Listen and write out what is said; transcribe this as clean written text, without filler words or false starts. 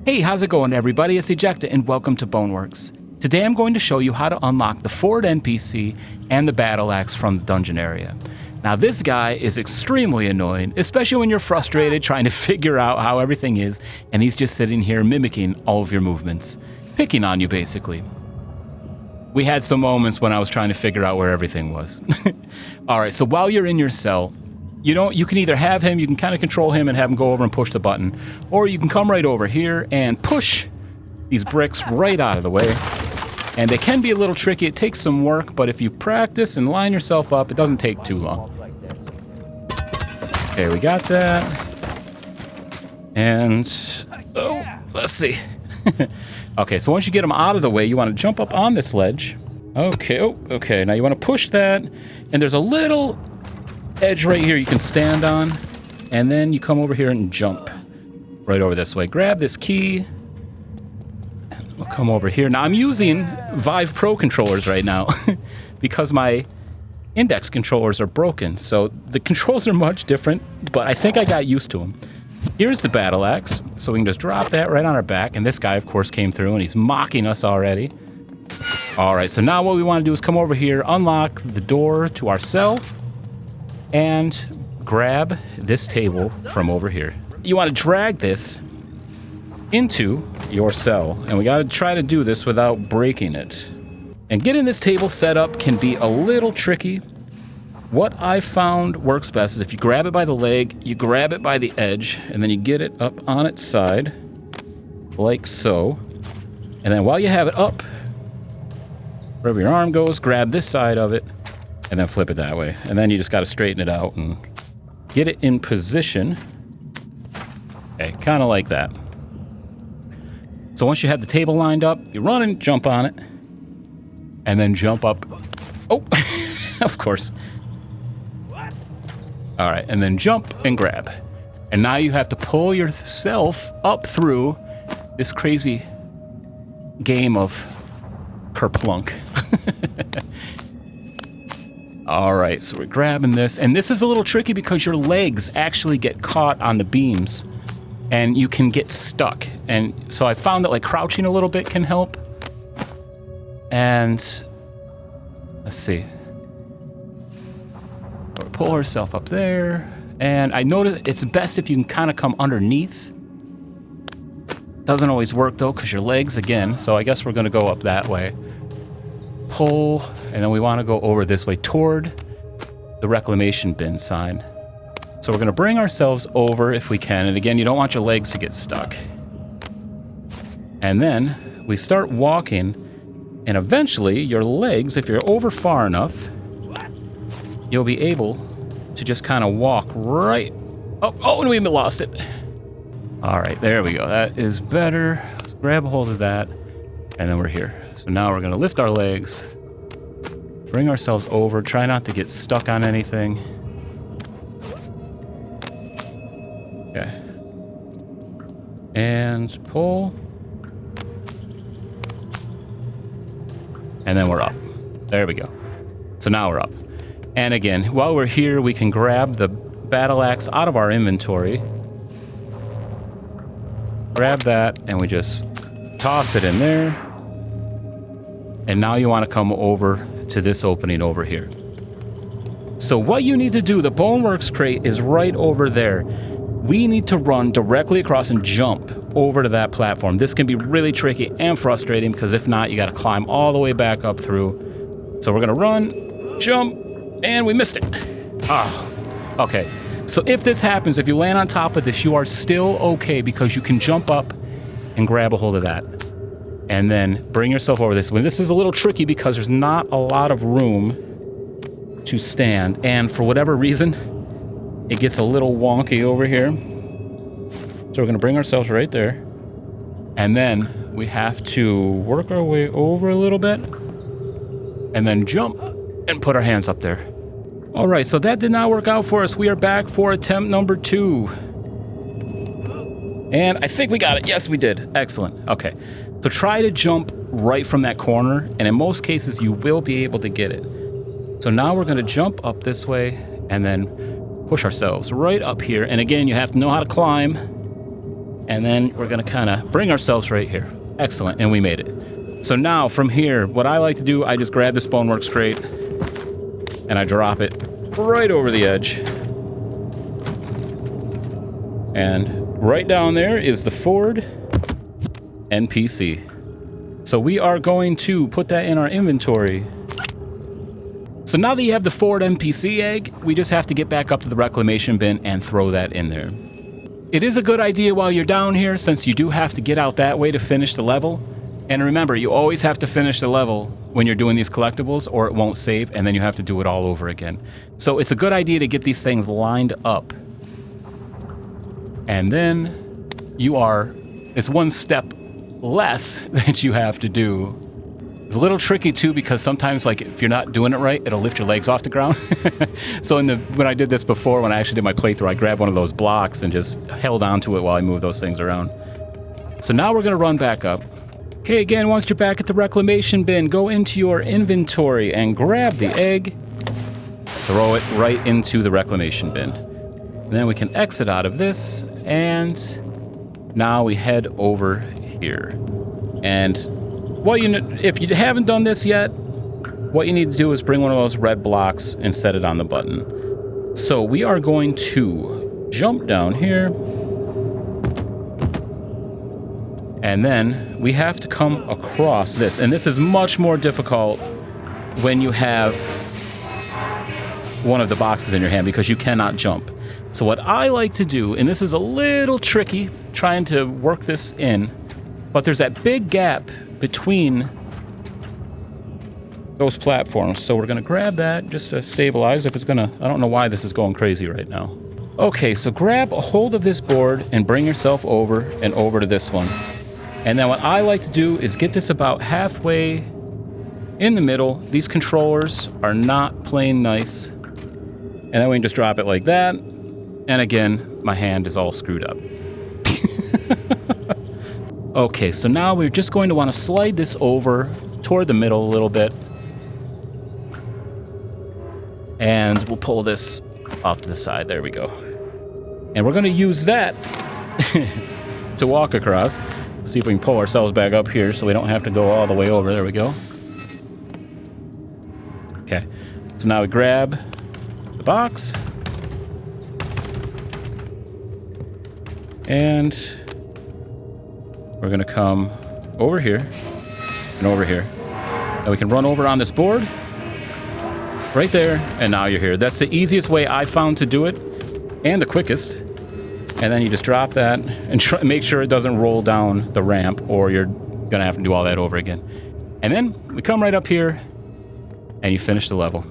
Hey, how's it going everybody? It's Ejecta and welcome to Boneworks. Today I'm going to show you how to unlock the Ford NPC and the Battleaxe from the dungeon area. Now this guy is extremely annoying, especially when you're frustrated trying to figure out how everything is and he's just sitting here mimicking all of your movements. Picking on you basically. We had some moments when I was trying to figure out where everything was. Alright, so while you're in your cell, you can either have him, you can kind of control him and have him go over and push the button, or you can come right over here and push these bricks right out of the way. And they can be a little tricky, it takes some work, but if you practice and line yourself up, it doesn't take too long. Okay, we got that. And, oh, let's see. Okay, so once you get them out of the way, you want to jump up on this ledge. Okay, oh, okay, now you want to push that, and there's a little edge right here you can stand on, and then you come over here and jump right over this way. Grab this key. We'll come over here. Now I'm using Vive Pro controllers right now because my index controllers are broken, so the controls are much different, but I think I got used to them. Here's the Battleaxe, so we can just drop that right on our back, and this guy of course came through and he's mocking us already. Alright, so now what we want to do is come over here, unlock the door to our cell, and grab this table from over here. You want to drag this into your cell, and we got to try to do this without breaking it. And getting this table set up can be a little tricky. What I found works best is if you grab it by the leg, you grab it by the edge, and then you get it up on its side, like so. And then while you have it up, wherever your arm goes, grab this side of it, and then flip it that way. And then you just got to straighten it out and get it in position. Okay, kind of like that. So once you have the table lined up, you run and jump on it. And then jump up. Oh, of course. All right, and then jump and grab. And now you have to pull yourself up through this crazy game of kerplunk. All right, so we're grabbing this, and this is a little tricky because your legs actually get caught on the beams and you can get stuck. And so I found that like crouching a little bit can help. And let's see. We'll pull ourselves up there, and I noticed it's best if you can kind of come underneath. Doesn't always work though because your legs again, so I guess we're gonna go up that way. Pull, and then we want to go over this way toward the reclamation bin sign. So we're going to bring ourselves over if we can, and again, you don't want your legs to get stuck. And then we start walking, and eventually your legs, if you're over far enough, you'll be able to just kind of walk right... Oh, and we lost it. All right, there we go. That is better. Let's grab a hold of that, and then we're here. So now we're going to lift our legs, bring ourselves over, try not to get stuck on anything. Okay. And pull. And then we're up. There we go. So now we're up. And again, while we're here, we can grab the Battleaxe out of our inventory. Grab that, and we just toss it in there. And now you want to come over to this opening over here. So what you need to do, the Boneworks crate is right over there. We need to run directly across and jump over to that platform. This can be really tricky and frustrating because if not, you got to climb all the way back up through. So we're going to run, jump, and we missed it. Ah, okay. So if this happens, if you land on top of this, you are still okay because you can jump up and grab a hold of that. And then bring yourself over this way. This is a little tricky because there's not a lot of room to stand. And for whatever reason, it gets a little wonky over here. So we're going to bring ourselves right there. And then we have to work our way over a little bit. And then jump and put our hands up there. All right, so that did not work out for us. We are back for attempt number 2. And I think we got it. Yes, we did. Excellent. Okay. So try to jump right from that corner, and in most cases you will be able to get it. So now we're going to jump up this way and then push ourselves right up here. And again, you have to know how to climb. And then we're gonna kind of bring ourselves right here. Excellent, and we made it. So now from here, what I like to do, I just grab this Boneworks crate and I drop it right over the edge. And right down there is the Ford NPC. So we are going to put that in our inventory. So now that you have the Ford NPC egg, we just have to get back up to the reclamation bin and throw that in there. It is a good idea while you're down here, since you do have to get out that way to finish the level. And remember, you always have to finish the level when you're doing these collectibles, or it won't save, and then you have to do it all over again. So it's a good idea to get these things lined up. And then it's one step less that you have to do. It's a little tricky too, because sometimes, like, if you're not doing it right, it'll lift your legs off the ground. So when I did this before, when I actually did my playthrough, I grabbed one of those blocks and just held onto it while I moved those things around. So now we're gonna run back up. Okay, again, once you're back at the reclamation bin, go into your inventory and grab the egg, throw it right into the reclamation bin. And then we can exit out of this, and now we head over here. And if you haven't done this yet, what you need to do is bring one of those red blocks and set it on the button. So we are going to jump down here, and then we have to come across this. And this is much more difficult when you have one of the boxes in your hand, because you cannot jump. So what I like to do, and this is a little tricky trying to work this in, but there's that big gap between those platforms. So we're gonna grab that just to stabilize. I don't know why this is going crazy right now. Okay, so grab a hold of this board and bring yourself over and over to this one. And then what I like to do is get this about halfway in the middle. These controllers are not playing nice. And then we can just drop it like that. And again, my hand is all screwed up. Okay, so now we're just going to want to slide this over toward the middle a little bit. And we'll pull this off to the side. There we go. And we're going to use that to walk across. See if we can pull ourselves back up here so we don't have to go all the way over. There we go. Okay, so now we grab the box. And we're gonna come over here and over here. And we can run over on this board right there, and now you're here. That's the easiest way I found to do it, and the quickest. And then you just drop that and make sure it doesn't roll down the ramp, or you're gonna have to do all that over again. And then we come right up here and you finish the level.